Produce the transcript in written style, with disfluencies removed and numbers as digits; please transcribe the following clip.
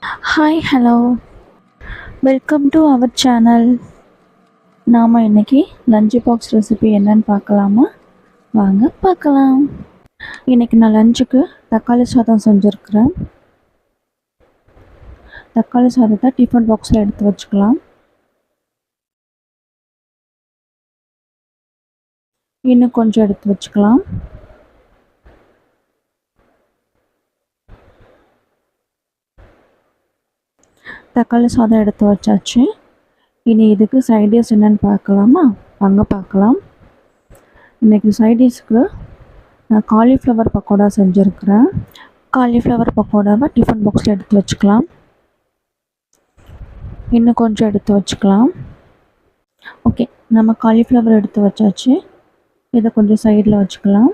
Hi hello welcome to our channel. நாம் இன்னைக்கு lunch box recipe என்னன்னு பார்க்கலாமா? வாங்க பார்க்கலாம். இன்னைக்கு நான் லஞ்சுக்கு தக்காளி சாதம் செஞ்சுருக்கிறேன். தக்காளி சாதத்தை டிஃபன் பாக்ஸில் எடுத்து வச்சுக்கலாம். இன்னும் கொஞ்சம் எடுத்து வச்சுக்கலாம். தக்காளி சாதம் எடுத்து வச்சாச்சு. இனி இதுக்கு சைட் டிஷ் என்னென்னு பார்க்கலாமா? வாங்க பார்க்கலாம். இன்றைக்கி சைட் டிஷ்க்கு நான் காலிஃப்ளவர் பக்கோடா செஞ்சுருக்கிறேன். காலிஃப்ளவர் பக்கோடாவை டிஃபன் பாக்ஸில் எடுத்து வச்சுக்கலாம். இன்னும் கொஞ்சம் எடுத்து வச்சுக்கலாம். ஓகே, நம்ம காலிஃப்ளவர் எடுத்து வச்சாச்சு. இதை கொஞ்சம் சைடில் வச்சுக்கலாம்.